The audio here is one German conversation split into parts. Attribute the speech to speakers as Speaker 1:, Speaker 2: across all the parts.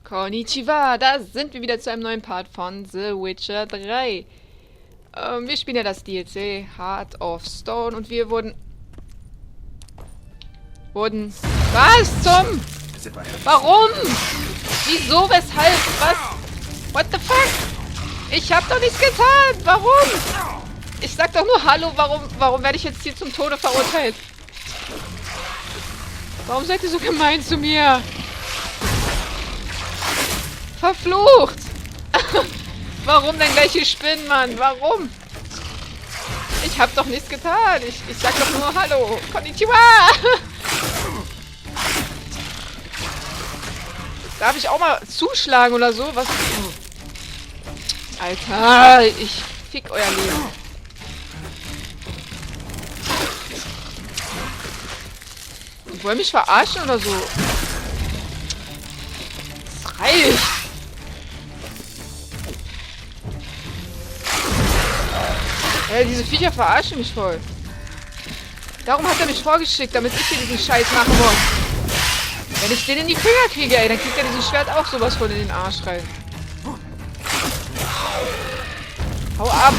Speaker 1: Konnichiwa, da sind wir wieder zu einem neuen Part von The Witcher 3. Wir spielen ja das DLC Heart of Stone und wir wurden... Was zum... Warum? Wieso? Weshalb? Was? What the fuck? Ich hab doch nichts getan. Warum? Ich sag doch nur Hallo. Warum werde ich jetzt hier zum Tode verurteilt? Warum seid ihr so gemein zu mir? Verflucht! Warum denn gleich hier spinnen, Mann? Warum? Ich hab doch nichts getan. Ich sag doch nur Hallo. Konnichiwa! Darf ich auch mal zuschlagen oder so? Was? Alter, ich fick euer Leben. Die wollen mich verarschen oder so? Das reicht. Diese Viecher verarschen mich voll. Darum hat er mich vorgeschickt, damit ich hier diesen Scheiß machen muss. Wenn ich den in die Finger kriege, ey, dann kriegt er dieses Schwert auch sowas von in den Arsch rein. Hau ab!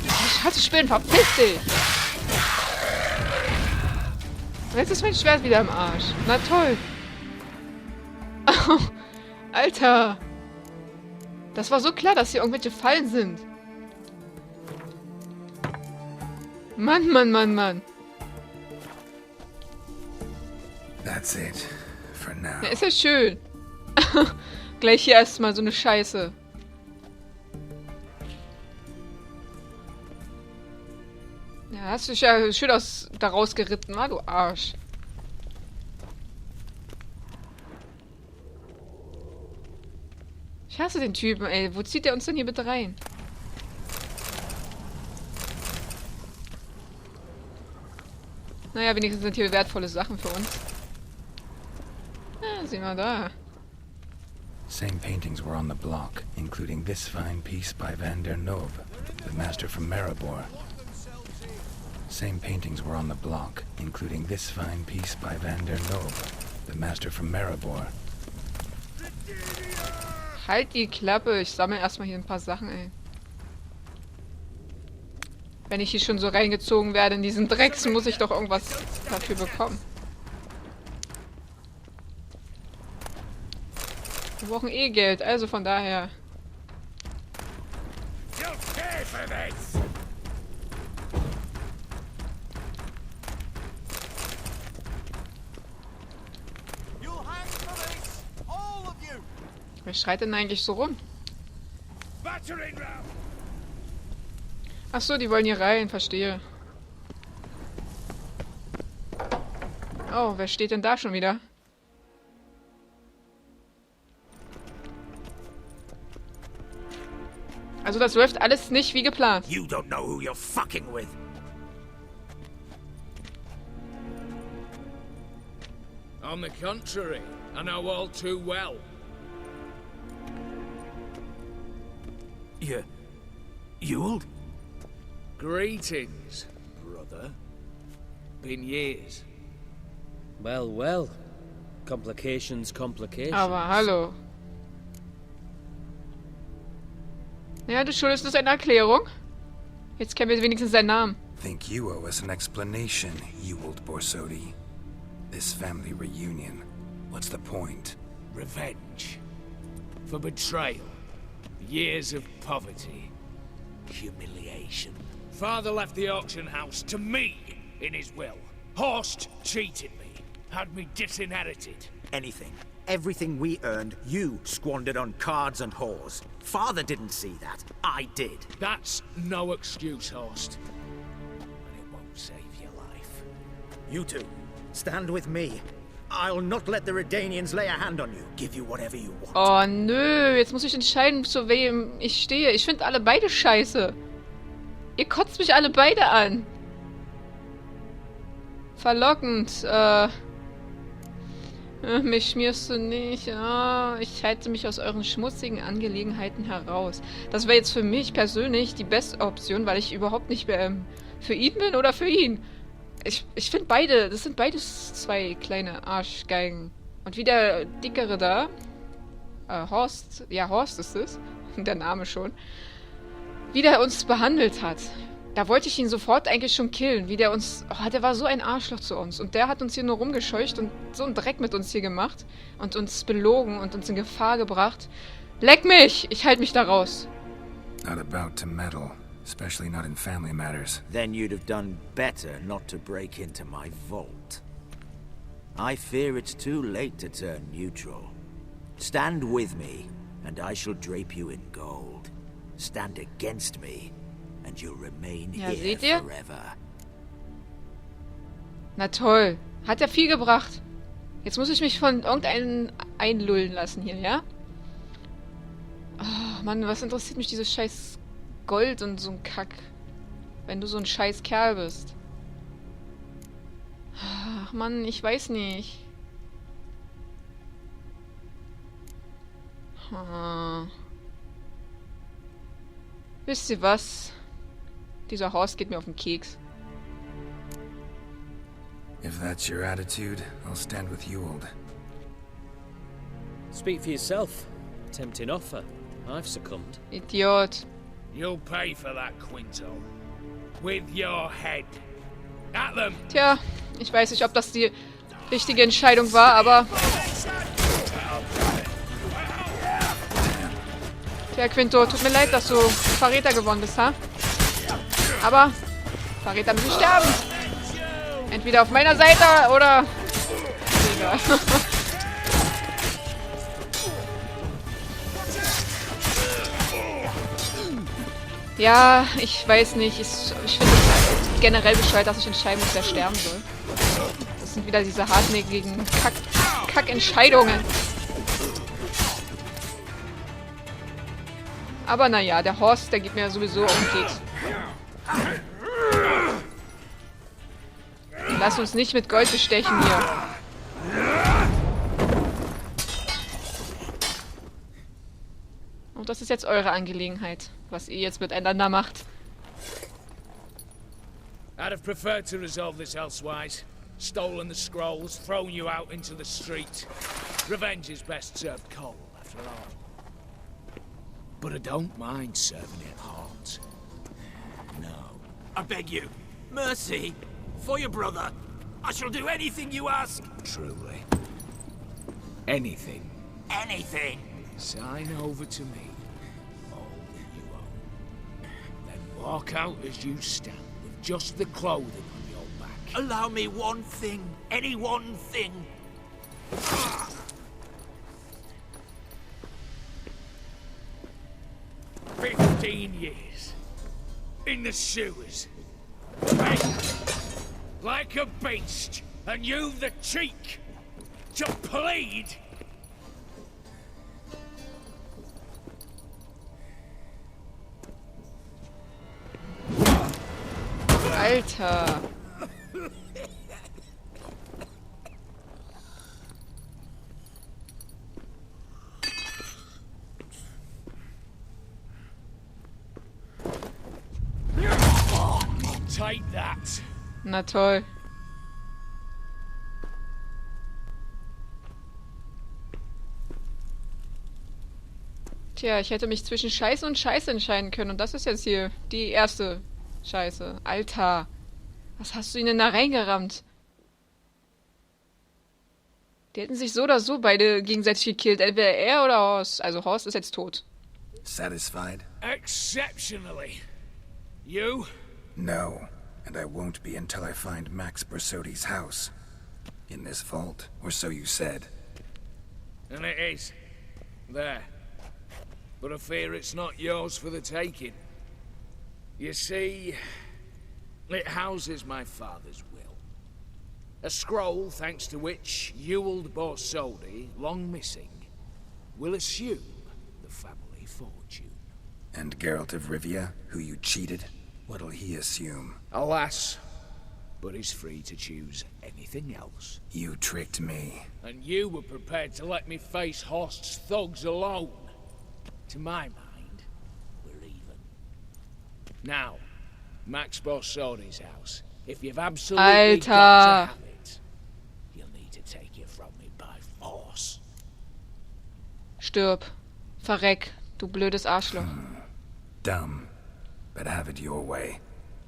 Speaker 1: Ich hasse Spinnen, verpiss dich! Und jetzt ist mein Schwert wieder im Arsch. Na toll. Alter. Das war so klar, dass hier irgendwelche Fallen sind. Mann, Mann, Mann, Mann.
Speaker 2: That's it for now.
Speaker 1: Ja, ist ja schön. Gleich hier erstmal so eine Scheiße. Ja, hast du dich ja schön da rausgeritten, wa, du Arsch. Ich hasse den Typen, ey. Wo zieht der uns denn hier bitte rein? Naja, wenigstens sind hier wertvolle Sachen für uns. Ja, sieh mal da.
Speaker 2: Same paintings were on the block, including this fine piece by Van der Nove, the master from Maribor. Same paintings were on the block, including this fine piece by Van der Nove, the master from Maribor.
Speaker 1: Halt die Klappe, ich sammle erstmal hier ein paar Sachen, ey. Wenn ich hier schon so reingezogen werde in diesen Drecks, muss ich doch irgendwas dafür bekommen. Wir brauchen eh Geld, also von daher. Wer schreit denn eigentlich so rum? Ach so, die wollen hier rein, verstehe. Oh, wer steht denn da schon wieder? Also das läuft alles nicht wie geplant.
Speaker 3: You don't know who you're fucking with.
Speaker 4: On the contrary, I know all too well.
Speaker 3: You old?
Speaker 4: Greetings, brother. Been years.
Speaker 5: Well, well. Complications.
Speaker 1: Aber hallo. Ja, du schuldest uns eine Erklärung. Jetzt kennen wir wenigstens seinen Namen.
Speaker 2: Think you owe us an explanation, you old Borsodi. This family reunion. What's the point?
Speaker 4: Revenge. For betrayal. Years of poverty.
Speaker 3: Humiliation.
Speaker 4: Father left the auction house to me in his will. Horst cheated me. Had me disinherited.
Speaker 3: Anything. Everything we earned, you squandered on cards and whores. Father didn't see that. I did.
Speaker 4: That's no excuse, Horst. And it won't save your life.
Speaker 3: You two, stand with me. I'll not let the Redanians lay a hand on you. Give you whatever you want.
Speaker 1: Oh nö, jetzt muss ich entscheiden, zu wem ich stehe. Ich finde alle beide scheiße. Ihr kotzt mich alle beide an. Verlockend, mich schmierst du nicht. Oh, ich halte mich aus euren schmutzigen Angelegenheiten heraus. Das wäre jetzt für mich persönlich die beste Option, weil ich überhaupt nicht mehr für ihn bin oder für ihn. Ich finde beide, das sind beides zwei kleine Arschgeigen. Und wie der Dickere da, Horst, ja Horst ist es, der Name schon, wie der uns behandelt hat. Da wollte ich ihn sofort eigentlich schon killen, wie der uns, oh, der war so ein Arschloch zu uns. Und der hat uns hier nur rumgescheucht und so einen Dreck mit uns hier gemacht und uns belogen und uns in Gefahr gebracht. Leck mich! Ich halte mich da raus.
Speaker 2: Not about to meddle, especially not in family matters.
Speaker 3: Then you'd have done better not to break into my vault. I fear it's too late to turn neutral. Stand with me, and I shall drape you in gold. Stand against me, and you'll remain here
Speaker 1: seht ihr?
Speaker 3: forever.
Speaker 1: Na toll. Hat ja viel gebracht. Jetzt muss ich mich von irgendeinem einlullen lassen hier, ja? Oh, Mann, was interessiert mich dieses scheiß Gold und so ein Kack? Wenn du so ein scheiß Kerl bist. Ach, Mann, ich weiß nicht. Wisst ihr was? Dieser Horst geht mir auf den Keks.
Speaker 2: If that's your attitude, I'll stand with you, old.
Speaker 5: Speak for yourself. Tempting offer. I've succumbed.
Speaker 1: Idiot.
Speaker 4: You'll pay for that, Quinto. With your head. At them!
Speaker 1: Tja, ich weiß nicht, ob das die richtige Entscheidung war, aber... Tja, Quinto, tut mir leid, dass du Verräter geworden bist, ha? Aber Verräter müssen sterben. Entweder auf meiner Seite oder... Egal. Ja, ich weiß nicht. Ich finde es generell bescheuert, dass ich entscheiden muss, wer sterben soll. Das sind wieder diese hartnäckigen Kack-Entscheidungen. Aber naja, der Horst, der geht mir sowieso um den Keks. Lass uns nicht mit Gold bestechen hier. Und das ist jetzt eure Angelegenheit, was ihr jetzt miteinander macht.
Speaker 4: I'd have preferred to resolve this elsewise. Stolen the scrolls, thrown you out into the street. Revenge is best served cold, after all. But I don't mind serving it hot. No.
Speaker 3: I beg you, mercy, for your brother. I shall do anything you ask.
Speaker 4: Truly. Anything.
Speaker 3: Anything.
Speaker 4: Sign over to me. All that you own. Then walk out as you stand, with just the clothing on your back.
Speaker 3: Allow me one thing. Any one thing.
Speaker 4: 15 years. In the sewers. Begged. Like a beast. And you've the cheek to plead.
Speaker 1: Alter.
Speaker 4: Take that.
Speaker 1: Na toll. Tja, ich hätte mich zwischen Scheiße und Scheiße entscheiden können. Und das ist jetzt hier die erste Scheiße. Alter. Was hast du ihnen da reingerammt? Die hätten sich so oder so beide gegenseitig gekillt. Entweder er oder Horst. Also Horst ist jetzt tot.
Speaker 2: Satisfied?
Speaker 4: Exceptionally. You?
Speaker 2: No, and I won't be until I find Max Bersodi's house. In this vault, or so you said.
Speaker 4: And it is. There. But I fear it's not yours for the taking. You see, it houses my father's will. A scroll thanks to which Ewald Borsodi, long missing, will assume the family fortune.
Speaker 2: And Geralt of Rivia, who you cheated? What'll he assume?
Speaker 4: Alas, but he's free to choose anything else.
Speaker 2: You tricked me.
Speaker 4: And you were prepared to let me face Horst's thugs alone. To my mind, we're even. Now, Max Borsodi's house. If you've absolutely got to have it, you'll need to take it from me by force.
Speaker 1: Stirb. Verreck, du blödes Arschloch.
Speaker 2: Dumb, but have it your way.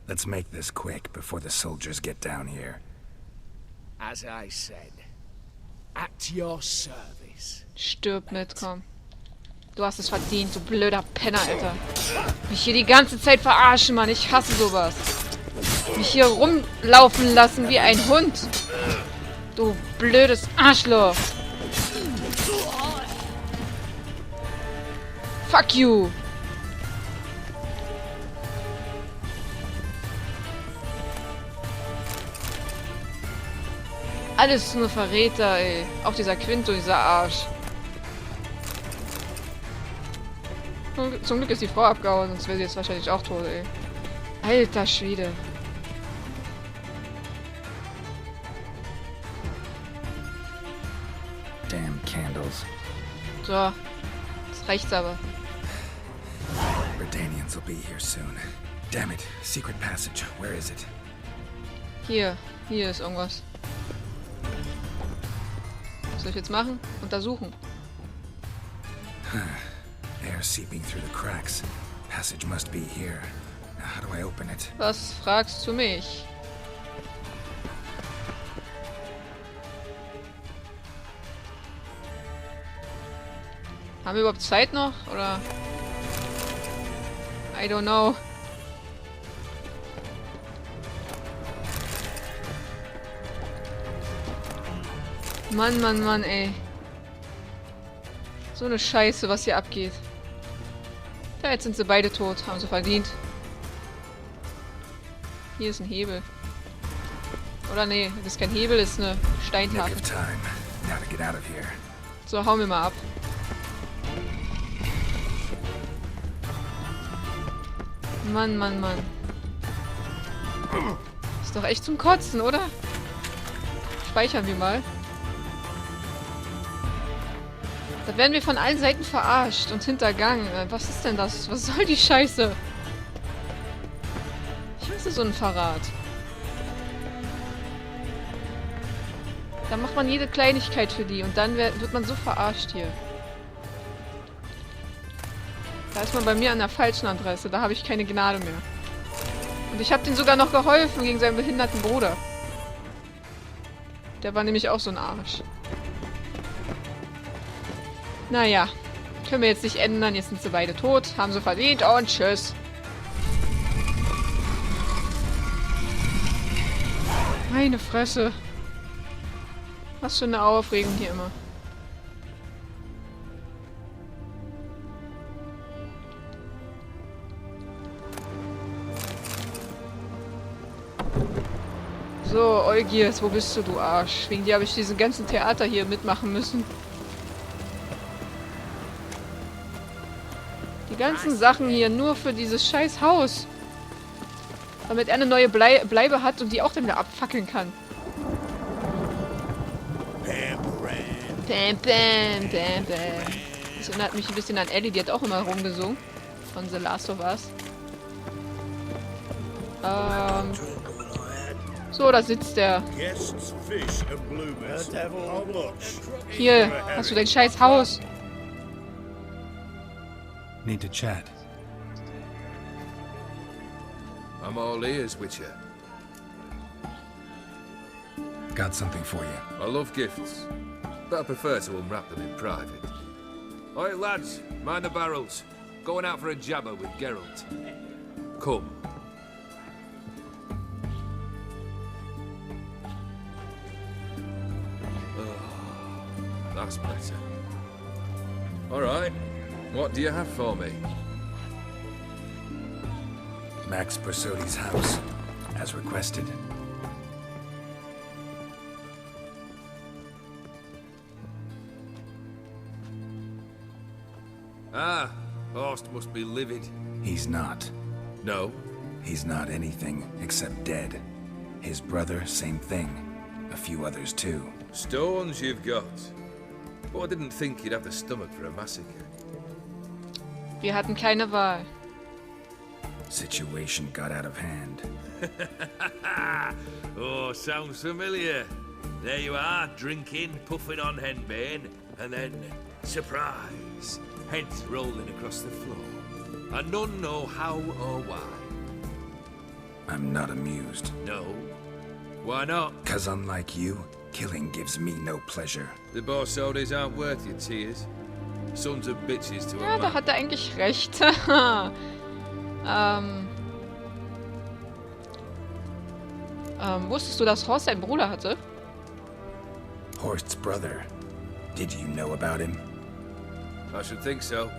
Speaker 2: Let's make this quick before the soldiers get down here.
Speaker 4: As I said, at your service.
Speaker 1: Stirb mit, komm. Du hast es verdient, du blöder Penner, Alter. Mich hier die ganze Zeit verarschen, Mann. Ich hasse sowas. Mich hier rumlaufen lassen wie ein Hund. Du blödes Arschloch. Fuck you. Alles nur Verräter, ey. Auch dieser Quinto, dieser Arsch. Zum Glück ist die Frau abgehauen, sonst wäre sie jetzt wahrscheinlich auch tot, ey. Alter Schwede.
Speaker 2: Damn candles.
Speaker 1: So. Jetzt reicht's aber.
Speaker 2: Redanians will be here soon. Damn it. Secret passage. Where is it?
Speaker 1: Hier. Hier ist irgendwas. Was soll ich jetzt machen? Untersuchen.
Speaker 2: Air seeping through the cracks. Passage must be here. Now, how do I open it?
Speaker 1: Was fragst du mich? Haben wir überhaupt Zeit noch? Oder? I don't know. Mann, Mann, Mann, ey. So eine Scheiße, was hier abgeht. Ja, jetzt sind sie beide tot. Haben sie verdient. Hier ist ein Hebel. Oder nee, das ist kein Hebel, das ist eine Steintafel.
Speaker 2: Nick of time. Now to get out of here.
Speaker 1: So, hauen wir mal ab. Mann, Mann, Mann. Ist doch echt zum Kotzen, oder? Speichern wir mal. Da werden wir von allen Seiten verarscht und hintergangen. Was ist denn das? Was soll die Scheiße? Ich hasse so einen Verrat. Da macht man jede Kleinigkeit für die und dann wird man so verarscht hier. Da ist man bei mir an der falschen Adresse. Da habe ich keine Gnade mehr. Und ich habe denen sogar noch geholfen gegen seinen behinderten Bruder. Der war nämlich auch so ein Arsch. Naja. Können wir jetzt nicht ändern. Jetzt sind sie beide tot. Haben sie verdient. Und tschüss. Meine Fresse. Was für eine Aufregung hier immer. So, Eugiers, wo bist du Arsch? Wegen dir habe ich diesen ganzen Theater hier mitmachen müssen. Die ganzen Sachen hier nur für dieses scheiß Haus. Damit er eine neue Bleibe hat und die auch dann wieder abfackeln kann. Bam, bam, bam, bam. Das erinnert mich ein bisschen an Ellie, die hat auch immer rumgesungen. Von The Last of Us. So, da sitzt der. Hier, hast du dein scheiß Haus?
Speaker 2: Need to chat.
Speaker 6: I'm all ears, Witcher.
Speaker 2: Got something for you.
Speaker 6: I love gifts, but I prefer to unwrap them in private. Oi, lads, mind the barrels. Going out for a jabber with Geralt. Come. Oh, that's better. All right. What do you have for me?
Speaker 2: Max Bersodi's house, as requested.
Speaker 6: Ah, Horst must be livid.
Speaker 2: He's not.
Speaker 6: No?
Speaker 2: He's not anything except dead. His brother, same thing. A few others too.
Speaker 6: Stones you've got. But I didn't think you'd have the stomach for a massacre.
Speaker 1: Wir hatten keine Wahl.
Speaker 2: Situation got out of hand.
Speaker 6: Oh, sounds familiar. There you are, drinking, puffing on henbane. and then surprise, heads rolling across the floor. And none know how or why.
Speaker 2: I'm not amused.
Speaker 6: No? Why not?
Speaker 2: 'Cause unlike you, killing gives me no pleasure.
Speaker 6: The Borsodis aren't worth your tears. Sons of bitches to
Speaker 1: Ja,
Speaker 6: a
Speaker 1: da
Speaker 6: man.
Speaker 1: hat er eigentlich recht. Wusstest du, dass Horst einen Bruder hatte?
Speaker 2: Horst's brother. Did you know about him?
Speaker 6: I should think so.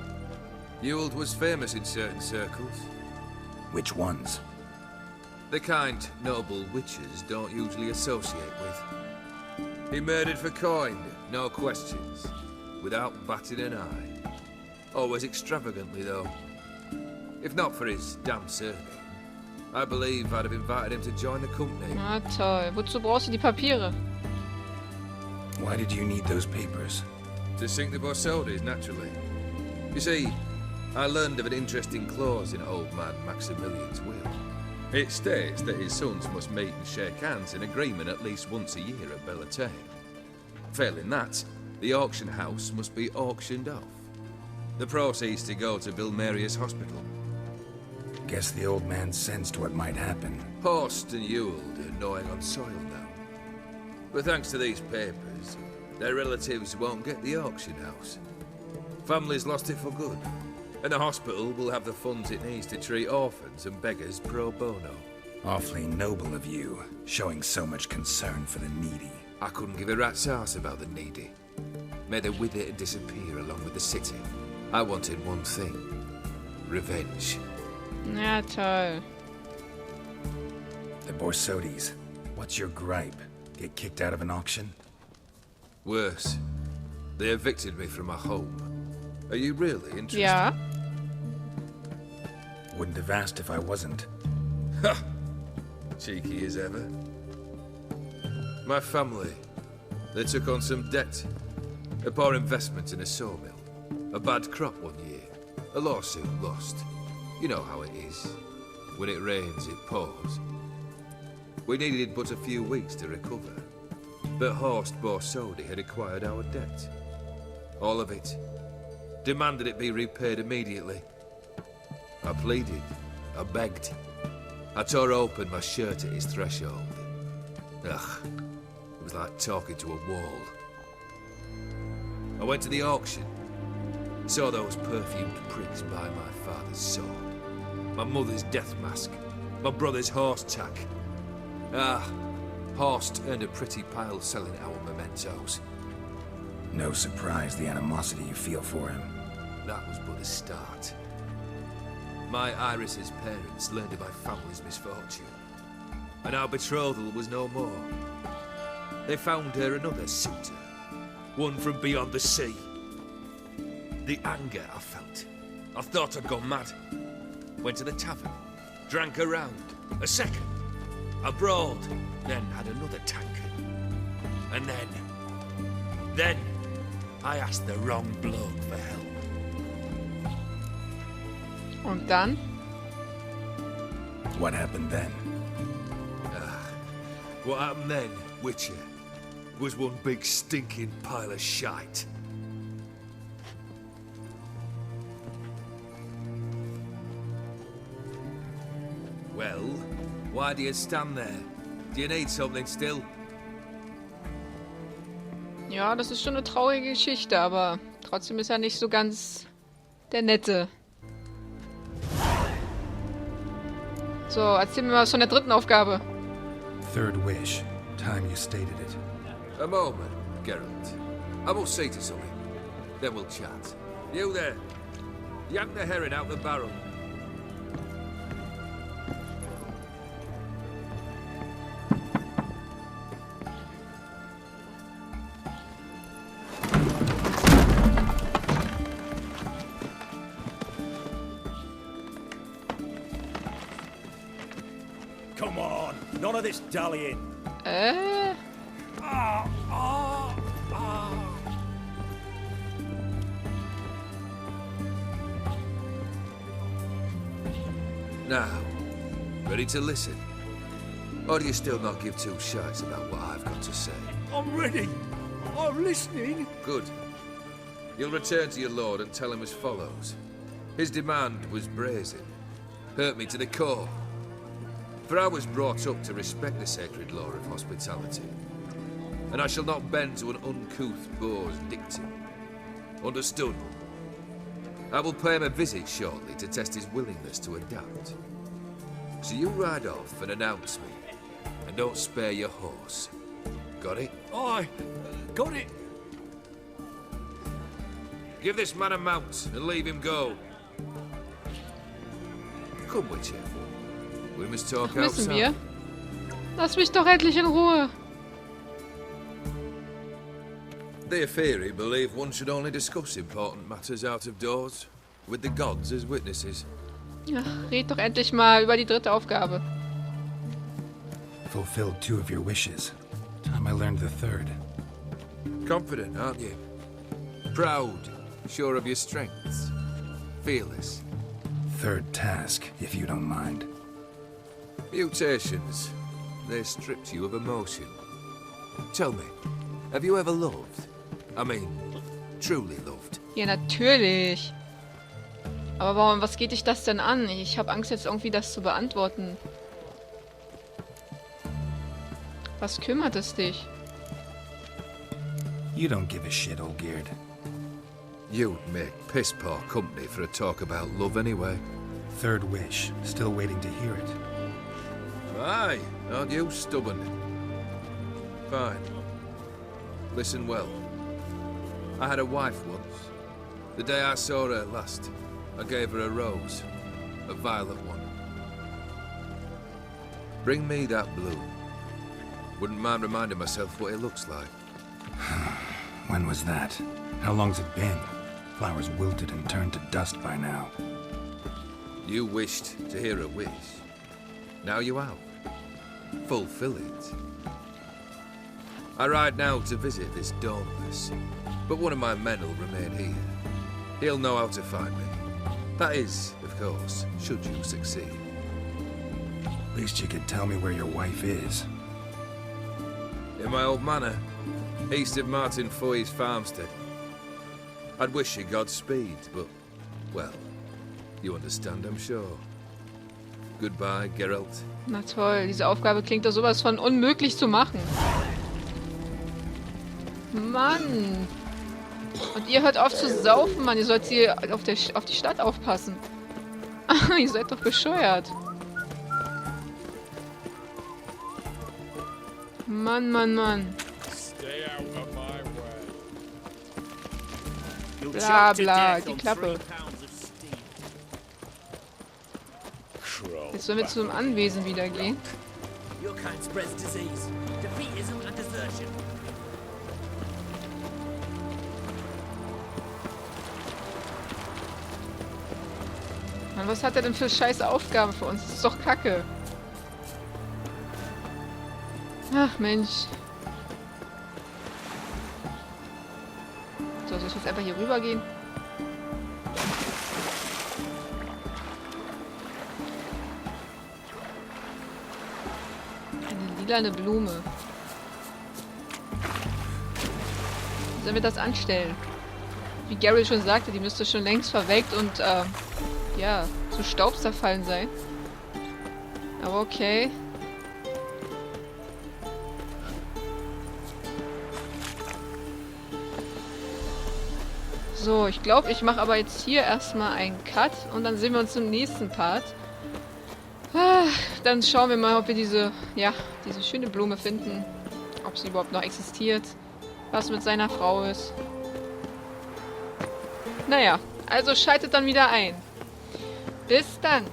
Speaker 6: Ewald was famous in certain circles.
Speaker 2: Which ones?
Speaker 6: The kind noble witches don't usually associate with. He murdered for coin, no questions, without batting an eye. Always extravagantly, though. If not for his damn surname, I believe I'd have invited him to join the company.
Speaker 1: Na toll. Wozu brauchst du die Papiere?
Speaker 2: Why did you need those papers?
Speaker 6: To sink the Borsodis, naturally. You see, I learned of an interesting clause in old man Maximilian's will. It states that his sons must meet and shake hands in agreement at least once a year at Bellatane. Failing that, the auction house must be auctioned off. The proceeds to go to Bill Marius Hospital.
Speaker 2: Guess the old man sensed what might happen.
Speaker 6: Horst and Ewald are gnawing on soil now. But thanks to these papers, their relatives won't get the auction house. Families lost it for good, and the hospital will have the funds it needs to treat orphans and beggars pro bono.
Speaker 2: Awfully noble of you, showing so much concern for the needy.
Speaker 6: I couldn't give a rat's ass about the needy. May they wither and disappear along with the city. I wanted one thing. Revenge.
Speaker 1: Ja, toll.
Speaker 2: The Borsodis. What's your gripe? Get kicked out of an auction?
Speaker 6: Worse. They evicted me from my home. Are you really interested?
Speaker 1: Ja.
Speaker 2: Wouldn't have asked if I wasn't.
Speaker 6: Ha! Cheeky as ever. My family, they took on some debt. A poor investment in a sawmill. A bad crop one year. A lawsuit lost. You know how it is. When it rains, it pours. We needed but a few weeks to recover. But Horst Borsodi had acquired our debt. All of it. Demanded it be repaid immediately. I pleaded. I begged. I tore open my shirt at his threshold. Ugh. It was like talking to a wall. I went to the auction. Saw those perfumed pricks by my father's sword. My mother's death mask. My brother's horse tack. Ah, Horst earned a pretty pile selling our mementos.
Speaker 2: No surprise the animosity you feel for him.
Speaker 6: That was but a start. My Iris's parents learned of my family's misfortune, and our betrothal was no more. They found her another suitor, one from beyond the sea. The anger I felt. I thought I'd gone mad. Went to the tavern, drank a round, a second, a broad, then had another tankard. And then I asked the wrong bloke for help.
Speaker 1: Und dann?
Speaker 2: What happened then?
Speaker 6: What happened then, Witcher, was one big stinking pile of shite. Well, why do you stand there? Do you need something still?
Speaker 1: Ja, das ist schon eine traurige Geschichte, aber trotzdem ist er nicht so ganz der Nette. So, erzähl mir mal was von der dritten Aufgabe.
Speaker 2: Third wish. Time you stated it.
Speaker 6: A moment, Geralt. I will see to something. Then we'll chat. You there. Yank the herring out the barrel.
Speaker 7: Come on, none of this dallying.
Speaker 6: Now, ready to listen? Or do you still not give two shites about what I've got to say?
Speaker 7: I'm ready. I'm listening.
Speaker 6: Good. You'll return to your lord and tell him as follows. His demand was brazen. Hurt me to the core. For I was brought up to respect the sacred law of hospitality. And I shall not bend to an uncouth boor's dictum. Understood? I will pay him a visit shortly to test his willingness to adapt. So you ride off and announce me. And don't spare your horse. Got it?
Speaker 7: Aye, got it.
Speaker 6: Give this man a mount and leave him go. Come with you. We must talk
Speaker 1: Müssen
Speaker 6: outside.
Speaker 1: wir? Lass mich doch endlich in Ruhe.
Speaker 6: The Aphiri believe one should only discuss important matters out of doors, with the gods as witnesses.
Speaker 1: Ja, red doch endlich mal über die dritte Aufgabe.
Speaker 2: Fulfilled 2 of your wishes. Time I learned the 3rd.
Speaker 6: Confident, aren't you? Proud, sure of your strengths. Fearless.
Speaker 2: 3rd task, if you don't mind.
Speaker 6: Mutations. They stripped you of emotion. Tell me, have you ever loved? I mean, truly loved?
Speaker 1: Ja, natürlich. Aber warum, was geht dich das denn an? Ich habe Angst, jetzt irgendwie das zu beantworten. Was kümmert es dich?
Speaker 2: You don't give a shit, old Geared.
Speaker 6: You'd make piss-poor company for a talk about love anyway.
Speaker 2: 3rd wish. Still waiting to hear it.
Speaker 6: Aye, aren't you stubborn? Fine. Listen well. I had a wife once. The day I saw her last, I gave her a rose. A violet one. Bring me that blue. Wouldn't mind reminding myself what it looks like.
Speaker 2: When was that? How long's it been? Flowers wilted and turned to dust by now.
Speaker 6: You wished to hear a wish. Now you have. Fulfill it. I ride now to visit this dauntless, but one of my men will remain here. He'll know how to find me. That is, of course, should you succeed.
Speaker 2: At least you could tell me where your wife is.
Speaker 6: In my old manor, east of Martin Foy's farmstead. I'd wish you Godspeed, but, well, you understand, I'm sure. Goodbye, Geralt.
Speaker 1: Na toll, diese Aufgabe klingt doch sowas von unmöglich zu machen. Mann! Und ihr hört auf zu saufen, Mann. Ihr sollt hier auf die Stadt aufpassen. Ihr seid doch bescheuert. Mann, Mann, Mann. Bla bla, die Klappe. Jetzt sollen wir zum Anwesen wieder gehen.
Speaker 8: Your kind spreads disease, defeatism and desertion.
Speaker 1: Mann, was hat er denn für scheiß Aufgaben für uns? Das ist doch Kacke. Ach, Mensch. So, soll ich jetzt einfach hier rüber gehen? Eine lilane Blume. Wie sollen wir das anstellen? Wie Gary schon sagte, die müsste schon längst verwelkt und, ja, zu Staub zerfallen sein. Aber okay. So, ich glaube, ich mache aber jetzt hier erstmal einen Cut und dann sehen wir uns im nächsten Part. Dann schauen wir mal, ob wir diese schöne Blume finden. Ob sie überhaupt noch existiert. Was mit seiner Frau ist. Naja, also schaltet dann wieder ein. Bis dann.